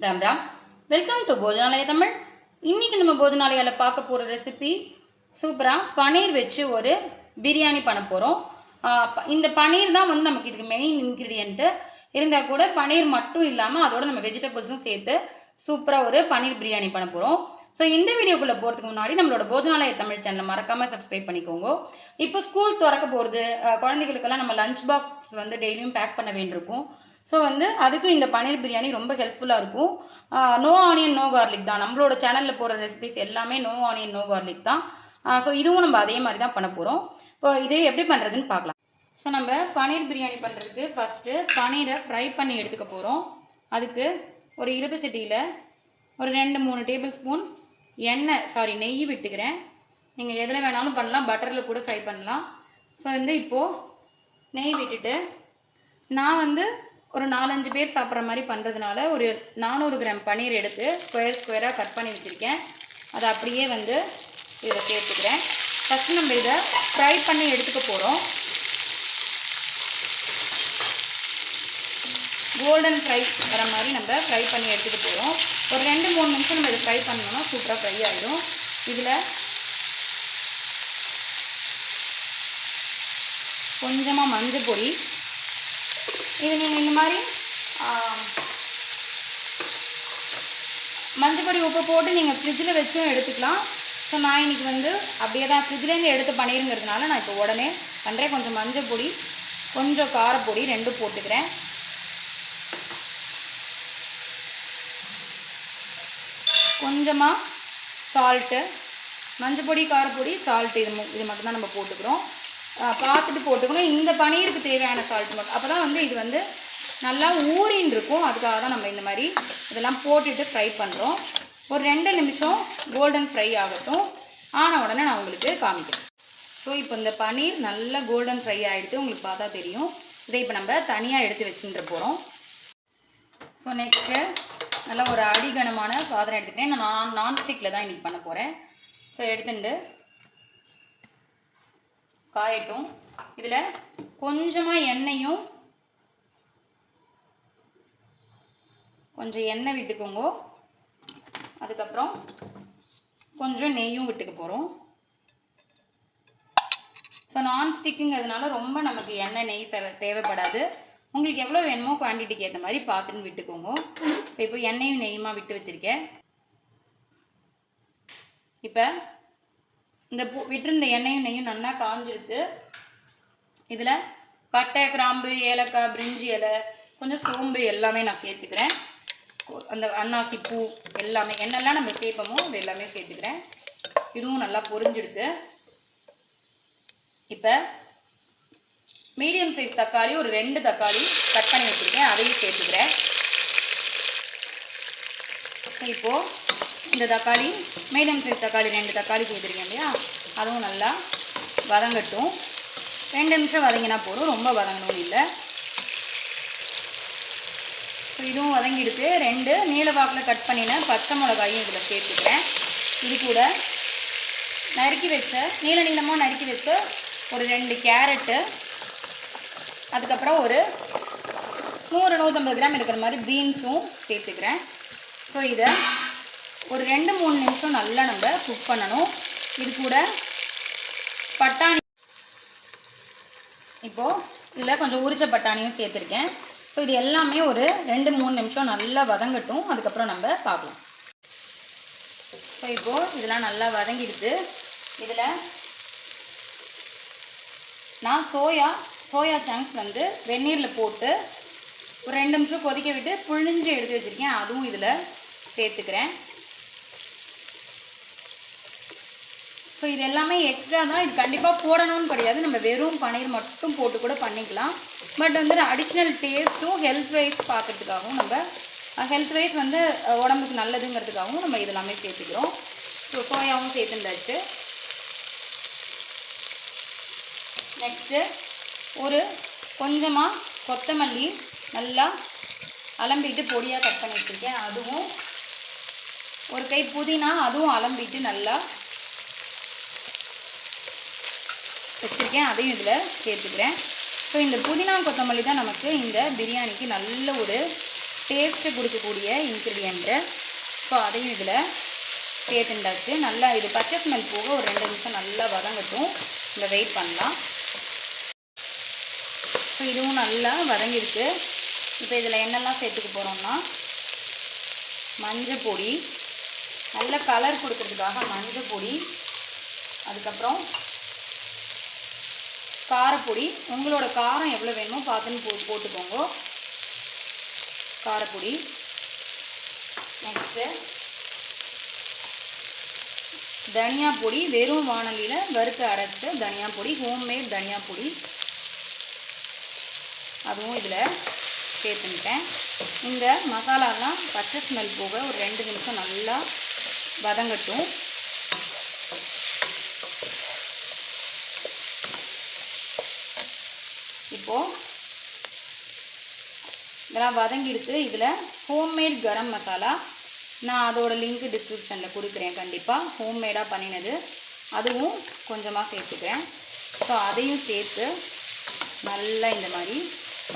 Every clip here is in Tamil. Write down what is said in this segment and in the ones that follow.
ராம் ராம். Welcome to Bhojanalaya Tamil. இன்னைக்கு நம்ம போஜனாலயால பார்க்க போகிற ரெசிபி சூப்பராக பன்னீர் வச்சு ஒரு பிரியாணி பண்ண போகிறோம். இந்த பன்னீர் தான் நமக்கு இதுக்கு மெயின் இன்க்ரீடியண்ட்டு. இருந்தால் கூட பன்னீர் மட்டும் இல்லாமல் அதோட நம்ம வெஜிடபிள்ஸும் சேர்த்து சூப்பராக ஒரு பன்னீர் பிரியாணி பண்ண போகிறோம். ஸோ இந்த வீடியோக்குள்ளே போகிறதுக்கு முன்னாடி நம்மளோட போஜனாலய தமிழ் சேனலை மறக்காமல் சப்ஸ்கிரைப் பண்ணிக்கோங்க. இப்போ ஸ்கூல் திறக்க போகிறது, குழந்தைகளுக்கெல்லாம் நம்ம லஞ்ச் பாக்ஸ் டெய்லியும் பேக் பண்ண வேண்டியிருக்கும். ஸோ அதுக்கு இந்த பன்னீர் பிரியாணி ரொம்ப ஹெல்ப்ஃபுல்லாக இருக்கும். நோ ஆனியன் நோ கார்லிக் தான். நம்மளோட சேனலில் போகிற ரெசிபிஸ் எல்லாமே நோ ஆனியன் நோ கார்லிக் தான். ஸோ இதுவும் நம்ம அதே மாதிரி தான் பண்ண போகிறோம். இப்போ இது எப்படி பண்ணுறதுன்னு பார்க்கலாம். ஸோ நம்ம பன்னீர் பிரியாணி பண்ணுறதுக்கு ஃபஸ்ட்டு பன்னீரை ஃப்ரை பண்ணி எடுத்துக்க போகிறோம். அதுக்கு ஒரு இலுப்பச்சட்டியில் ஒரு 2-3 டேபிள் ஸ்பூன் நெய் விட்டுக்கிறேன். நீங்கள் எதில் வேணாலும் பண்ணலாம், பட்டரில் கூட ஃப்ரை பண்ணலாம். ஸோ இப்போது நெய் விட்டுட்டு நான் ஒரு 4-5 பேர் சாப்பிட்ற மாதிரி பண்ணுறதுனால ஒரு 400 கிராம் பன்னீர் எடுத்து ஸ்கொயராக கட் பண்ணி வச்சுருக்கேன். அதை அப்படியே இதை சேர்த்துக்கிறேன். ஃபஸ்ட்டு நம்ம இதை ஃப்ரை பண்ணி எடுத்துக்க போகிறோம். கோல்டன் ஃப்ரை வர மாதிரி நம்ம ஃப்ரை பண்ணி எடுத்துகிட்டு போகிறோம். ஒரு 2-3 நிமிஷம் நம்ம இதை ஃப்ரை பண்ணோம்னா சூப்பராக ஃப்ரை ஆகிடும். இதில் கொஞ்சமாக மஞ்சள் பொடி, இது நீங்கள் இந்த மாதிரி மஞ்சள் பொடி உப்பு போட்டு நீங்கள் ஃப்ரிட்ஜில் வச்சும் எடுத்துக்கலாம். ஸோ நான் இன்றைக்கி அப்படியே தான் ஃப்ரிட்ஜ்லேருந்து எடுத்து பண்ணிருங்கிறதுனால நான் இப்போ உடனே பண்ணுறேன். கொஞ்சம் மஞ்சள் பொடி, கொஞ்சம் காரப்பொடி 2 போட்டுக்கிறேன். கொஞ்சமாக சால்ட்டு, மஞ்சள் பொடி, காரப்பொடி, சால்ட்டு, இது மட்டும் தான் நம்ம போட்டுக்கிறோம். பார்த்துட்டு போட்டுக்கணும். இந்த பன்னீருக்கு தேவையான சால்ட் மட்டும். அப்போ தான் இது நல்லா ஊறின்னு இருக்கும். அதுக்காக தான் நம்ம இந்த மாதிரி இதெல்லாம் போட்டுட்டு ஃப்ரை பண்ணுறோம். ஒரு 2 நிமிஷம் கோல்டன் ஃப்ரை ஆகட்டும். ஆன உடனே நான் உங்களுக்கு காமிக்கிறேன். ஸோ இப்போ இந்த பன்னீர் நல்லா கோல்டன் ஃப்ரை ஆகிடுது, உங்களுக்கு பார்த்தா தெரியும். இதை இப்போ நம்ம தனியாக எடுத்து வச்சுட்டு போகிறோம். ஸோ நெக்ஸ்ட்டு நல்லா ஒரு அடிகனமான சாதனம் எடுத்துக்கிறேன். நான் நான்ஸ்டிக்கில் தான் இன்றைக்கி பண்ண போகிறேன். ஸோ எடுத்துட்டு காயட்டும். இதில் கொஞ்சமாக கொஞ்சம் எண்ணெய் விட்டுக்கோங்க. அதுக்கப்புறம் கொஞ்சம் நெய்யும் விட்டுக்க போகிறோம். ஸோ நான்ஸ்டிக்குங்கிறதுனால ரொம்ப நமக்கு எண்ணெய் நெய் தேவைப்படாது. உங்களுக்கு எவ்வளோ வேணுமோ குவான்டிட்டிக்கு ஏற்ற மாதிரி பார்த்துன்னு விட்டுக்கோங்க. ஸோ இப்போ எண்ணெயும் நெய்யுமா விட்டு வச்சுருக்கேன். இப்போ இந்த விட்டுருந்த எண்ணெயும் நெய்யும் நல்லா காஞ்சிருக்கு. இதில் பட்டை, கிராம்பு, ஏலக்காய், பிரிஞ்சி இலை, கொஞ்சம் சோம்பு எல்லாமே நான் சேர்த்துக்கிறேன். அந்த அன்னாசி பூ எல்லாமே என்னெல்லாம் நம்ம சேர்ப்போமோ அது எல்லாமே சேர்த்துக்கிறேன். இதுவும் நல்லா பொரிஞ்சிடுது. இப்போ மீடியம் சைஸ் தக்காளி ஒரு 2 தக்காளி கட் பண்ணி வச்சுருக்கேன், அதையும் சேர்த்துக்கிறேன். இப்போது இந்த தக்காளி மீடியம் சைஸ் தக்காளி 2 தக்காளி சேர்த்துருக்கேன் இல்லையா, அதுவும் நல்லா வதங்கட்டும். 2 நிமிஷம் வதங்கினா போதும், ரொம்ப வதங்கணும் இல்லை. ஸோ இதுவும் வதங்கிடுது. 2 நீல வாக்கில் கட் பண்ணின பச்சை மிளகாயும் இதில் சேர்த்துக்கிறேன். இது கூட நீளமாக நறுக்கி வச்ச ஒரு 2 கேரட்டு, அதுக்கப்புறம் ஒரு 100-150 கிராம் இருக்கிற மாதிரி பீன்ஸும் சேர்த்துக்கிறேன். ஸோ இதை ஒரு 2-3 நிமிஷம் நல்லா நம்ம குக் பண்ணணும். இது கூட பட்டாணி, இப்போது இதில் கொஞ்சம் உரிச்ச பட்டாணியும் சேர்த்துருக்கேன். ஸோ இது எல்லாமே ஒரு 2-3 நிமிஷம் நல்லா வதங்கட்டும். அதுக்கப்புறம் நம்ம பார்க்கலாம். ஸோ இப்போது இதெல்லாம் நல்லா வதங்கிடுது. இதில் நான் சோயா சங்க்ஸ் வெந்நீரில் போட்டு ஒரு 2 நிமிஷம் கொதிக்க விட்டு புழிஞ்சு எடுத்து வச்சுருக்கேன், அதுவும் இதில் சேர்த்துக்கிறேன். ஸோ இது எல்லாமே எக்ஸ்ட்ரா தான், இது கண்டிப்பாக போடணும்னு கிடையாது. நம்ம வெறும் பன்னீர் மட்டும் போட்டு கூட பண்ணிக்கலாம். பட் அடிஷ்னல் டேஸ்ட்டும் ஹெல்த் வைஸ் பார்க்கறதுக்காகவும் நம்ம ஹெல்த் வைஸ் உடம்புக்கு நல்லதுங்கிறதுக்காகவும் நம்ம இதெல்லாமே சேர்த்துக்கிறோம். ஸோ சோயாவும் சேர்த்துண்டாச்சு. நெக்ஸ்ட்டு ஒரு கொஞ்சமாக கொத்தமல்லி நல்லா அலம்பிட்டு பொடியாக கட் பண்ணி வச்சுருக்கேன், அதுவும் ஒரு கை புதினா அதுவும் அலம்பிட்டு நல்லா வச்சுருக்கேன், அதையும் இதில் சேர்த்துக்கிறேன். ஸோ இந்த புதினா கொத்தமல்லி தான் நமக்கு இந்த பிரியாணிக்கு நல்ல ஒரு டேஸ்ட்டு கொடுக்கக்கூடிய இன்க்ரீடியண்ட்டு. ஸோ அதையும் இதில் சேர்த்துண்டாச்சு. நல்லா இது பச்சை ஸ்மெல் போக ஒரு 2 நிமிஷம் நல்லா வதங்கட்டும். இந்த வெயிட் பண்ணலாம். ஸோ இதுவும் நல்லா வதங்கிருக்கு. இப்போ இதில் என்னெல்லாம் சேர்த்துக்க போகிறோம்னா, மஞ்சள் பொடி, நல்ல கலர் கொடுக்கறதுக்காக மஞ்சள் பொடி, அதுக்கப்புறம் காரப்பொடி. உங்களோட காரம் எவ்வளோ வேணுமோ பார்த்துன்னு போட்டுக்கோங்க. காரப்பொடி. நெக்ஸ்ட்டு தனியா பொடி, வெறும் வாணலியில் வறுத்து அரைச்ச தனியா பொடி, ஹோம்மேட் தனியா பொடி, அதுவும் இதில் சேர்த்துக்கிட்டேன். இந்த மசாலாலாம் பச்சை ஸ்மெல் போக ஒரு 2 நிமிஷம் நல்லா வதங்கட்டும். இப்போது இதெல்லாம் வதங்கிடுத்து. இதில் ஹோம்மேட் கரம் மசாலா, நான் அதோட லிங்க் டிஸ்கிரிப்ஷனில் கொடுக்குறேன். கண்டிப்பாக ஹோம்மேடாக பண்ணினது, அதுவும் கொஞ்சமாக சேர்த்துக்கிறேன். ஸோ அதையும் சேர்த்து நல்லா இந்த மாதிரி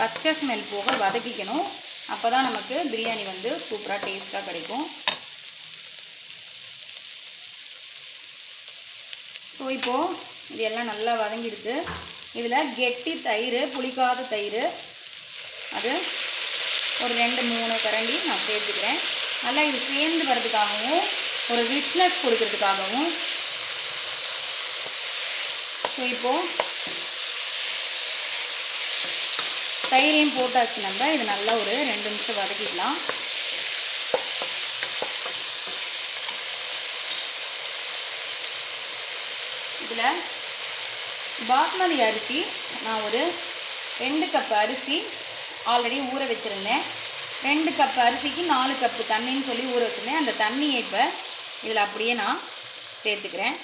பச்சை ஸ்மெல் போக வதக்கிக்கணும். அப்போ தான் நமக்கு பிரியாணி வந்து சூப்பராக டேஸ்ட்டாக கிடைக்கும். ஸோ இப்போது இது எல்லாம் நல்லா வதங்கிடுது. இதில் கெட்டி தயிர், புளிக்காத தயிர், அது ஒரு 2-3 கரண்டி நான் சேர்த்துக்கிறேன். நல்லா இது சேர்ந்து வர்றதுக்காகவும் ஒரு ரிச்னஸ் கொடுக்கறதுக்காகவும். ஸோ இப்போது தயிரையும் போட்டாச்சு. நம்ம இது நல்லா ஒரு 2 நிமிஷம் வதக்கிக்கலாம். இதில் பாஸ்மதி அரிசி நான் ஒரு 2 கப் அரிசி ஆல்ரெடி ஊற வச்சுருந்தேன். 2 கப் அரிசிக்கு 4 கப்பு தண்ணின்னு சொல்லி ஊற வச்சுருந்தேன். அந்த தண்ணியை இப்போ இதில் அப்படியே நான் சேர்த்துக்கிறேன்.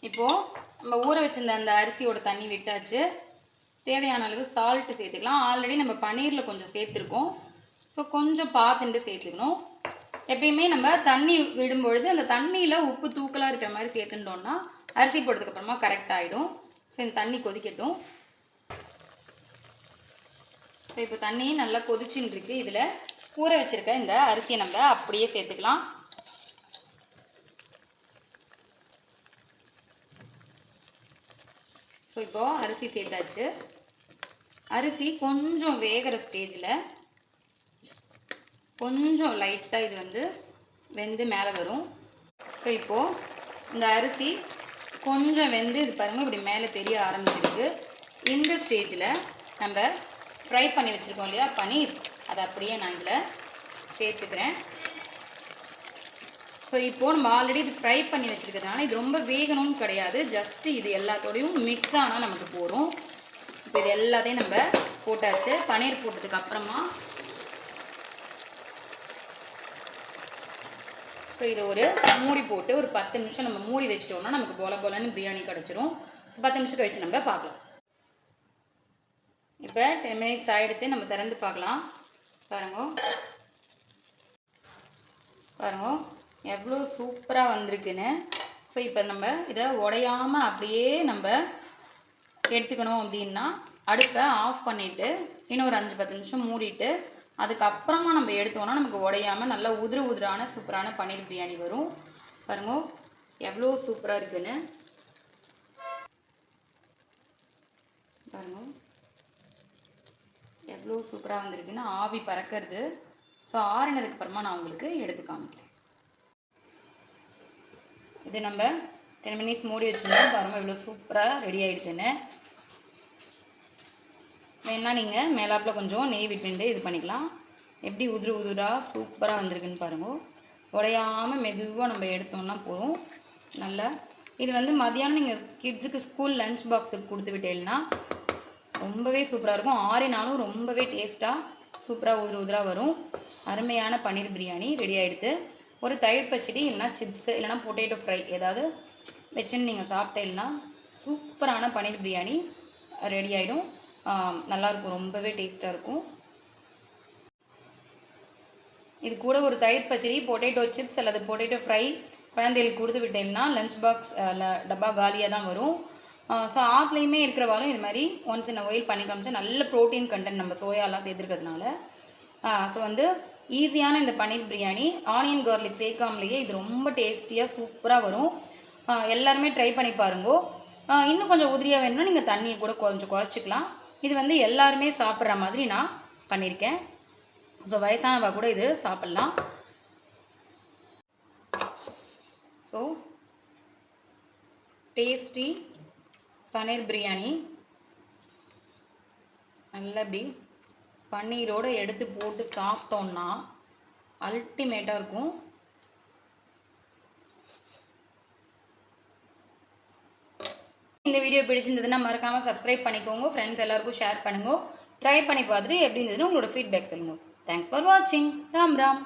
இப்போது நம்ம ஊற வச்சுருந்த அந்த அரிசியோட தண்ணி விட்டாச்சு. தேவையான அளவு சால்ட்டு சேர்த்துக்கலாம். ஆல்ரெடி நம்ம பன்னீரில் கொஞ்சம் சேர்த்துருக்கோம். ஸோ கொஞ்சம் பார்த்துட்டு சேர்த்துக்கணும். எப்பயுமே நம்ம தண்ணி விடும்பொழுது அந்த தண்ணியில் உப்பு தூக்கலாக இருக்கிற மாதிரி சேர்த்துட்டோம்னா அரிசி போட்டதுக்கப்புறமா கரெக்ட் ஆகிடும். ஸோ இந்த தண்ணி கொதிக்கட்டும். ஸோ இப்போ தண்ணி நல்லா கொதிச்சுன்னு இருக்கு. இதில் ஊற வச்சுருக்க இந்த அரிசியை நம்ம அப்படியே சேர்த்துக்கலாம். ஸோ இப்போது அரிசி சேர்த்தாச்சு. அரிசி கொஞ்சம் வேகிற ஸ்டேஜில் கொஞ்சம் லைட்டாக இது வந்து வெந்து மேலே வரும். ஸோ இப்போது இந்த அரிசி கொஞ்சம் வெந்து இது பாருங்கள் இப்படி மேலே தெரிய ஆரம்பிச்சிருக்கு. இந்த ஸ்டேஜில் நம்ம ஃப்ரை பண்ணி வச்சுருக்கோம் இல்லையா பன்னீர், அதை அப்படியே நான் இதில் சேர்த்துக்கிறேன். ஸோ இப்போது நம்ம ஆல்ரெடி இது ஃப்ரை பண்ணி வச்சுருக்கிறதுனால இது ரொம்ப வேகணும்னு கிடையாது. ஜஸ்ட்டு இது எல்லாத்தோடையும் மிக்ஸ் ஆனால் நமக்கு போகும். இப்போ இது எல்லாத்தையும் நம்ம போட்டாச்சு. பன்னீர் போட்டதுக்கு அப்புறமா ஸோ இதை ஒரு மூடி போட்டு ஒரு 10 நிமிஷம் நம்ம மூடி வச்சிட்டோம்னா நமக்கு போல போலன்னு பிரியாணி கிடச்சிரும். ஸோ 10 நிமிஷம் கழித்து நம்ம பார்க்கலாம். இப்போ 10 மினிட்ஸ் ஆகிடுத்து. நம்ம திறந்து பார்க்கலாம். பாருங்க எவ்வளோ சூப்பராக வந்திருக்குன்னு. ஸோ இப்போ நம்ம இதை உடையாமல் அப்படியே நம்ம எடுத்துக்கணும் அப்படின்னா அடுப்பை ஆஃப் பண்ணிவிட்டு இன்னும் ஒரு 5-10 நிமிஷம் மூடிட்டு அதுக்கப்புறமா நம்ம எடுத்தோம்னா நமக்கு உடையாமல் நல்லா உதிரான சூப்பரான பன்னீர் பிரியாணி வரும். பாருங்க எவ்வளோ சூப்பராக இருக்குன்னு. பாருங்க எவ்வளோ சூப்பராக வந்திருக்குன்னு ஆவி பறக்கிறது. ஸோ ஆறினதுக்கு அப்புறமா நான் உங்களுக்கு எடுத்து காமிக்கிறேன். இது நம்ம 10 மினிட்ஸ் மூடி வச்சுருந்தோம். பாருங்கள் இவ்வளோ சூப்பராக ரெடி ஆகிடுதுன்னு. வேணா நீங்கள் மேலாப்பில் கொஞ்சம் நெய் விட்டுண்டு இது பண்ணிக்கலாம். எப்படி உதிராக சூப்பராக வந்திருக்குன்னு பாருங்கள். உடையாமல் மெதுவாக நம்ம எடுத்தோம்னா போதும். நல்லா இது வந்து மதியானம் நீங்கள் கிட்ஸுக்கு ஸ்கூல் லஞ்ச் பாக்ஸுக்கு கொடுத்து விட்டீங்கன்னா ரொம்பவே சூப்பராக இருக்கும். ஆறினாலும் ரொம்பவே டேஸ்ட்டாக சூப்பராக உதிராக வரும். அருமையான பன்னீர் பிரியாணி ரெடி ஆகிடுது. ஒரு தயிர் பச்சடி இல்லைனா சிப்ஸு இல்லைனா பொட்டேட்டோ ஃப்ரை ஏதாவது வச்சுன்னு நீங்கள் சாப்பிட்டீங்கன்னா சூப்பரான பன்னீர் பிரியாணி ரெடி ஆகிடும். நல்லாயிருக்கும், ரொம்பவே டேஸ்ட்டாக இருக்கும். இது கூட ஒரு தயிர் பச்சடி, பொட்டேட்டோ சிப்ஸ் அல்லது பொட்டேட்டோ ஃப்ரை குழந்தைகளுக்கு கொடுத்து விட்டீங்கன்னா லஞ்ச் பாக்ஸ் டப்பா காலியாக தான் வரும். ஸோ ஆத்துலேயுமே இருக்கிறவாலும் இது மாதிரி ஒன்ஸ் இன் ஒயில் பண்ணி காமிச்சா நல்ல ப்ரோட்டீன் கண்டென்ட் நம்ம சோயாலாம் சேர்த்துருக்கிறதுனால. ஸோ வந்து ஈஸியான இந்த பன்னீர் பிரியாணி ஆனியன் கார்லிக் சேர்க்காமலேயே இது ரொம்ப டேஸ்டியாக சூப்பராக வரும். எல்லாருமே ட்ரை பண்ணி பாருங்கோ. இன்னும் கொஞ்சம் உதிரியாக வேணும்னா நீங்கள் தண்ணியை கூட கொஞ்சம் குறைச்சிக்கலாம். இது வந்து எல்லாருமே சாப்பிட்ற மாதிரி நான் பண்ணியிருக்கேன். ஸோ வயசானவா கூட இது சாப்பிட்லாம். ஸோ டேஸ்டி பன்னீர் பிரியாணி நல்லா இப்படி பன்னீரோடு எடுத்து போட்டு சாப்பிட்டோன்னா அல்டிமேட்டாக இருக்கும். இந்த வீடியோ பிடிச்சிருந்ததுன்னா மறக்காமல் சப்ஸ்கிரைப் பண்ணிக்கோங்க. ஃப்ரெண்ட்ஸ் எல்லாருக்கும் ஷேர் பண்ணுங்க. ட்ரை பண்ணி பார்த்துட்டு எப்படி இருந்ததுன்னு உங்களோட ஃபீட்பேக் சொல்லுங்கள். தேங்க்ஸ் ஃபார் வாட்சிங். ராம் ராம்.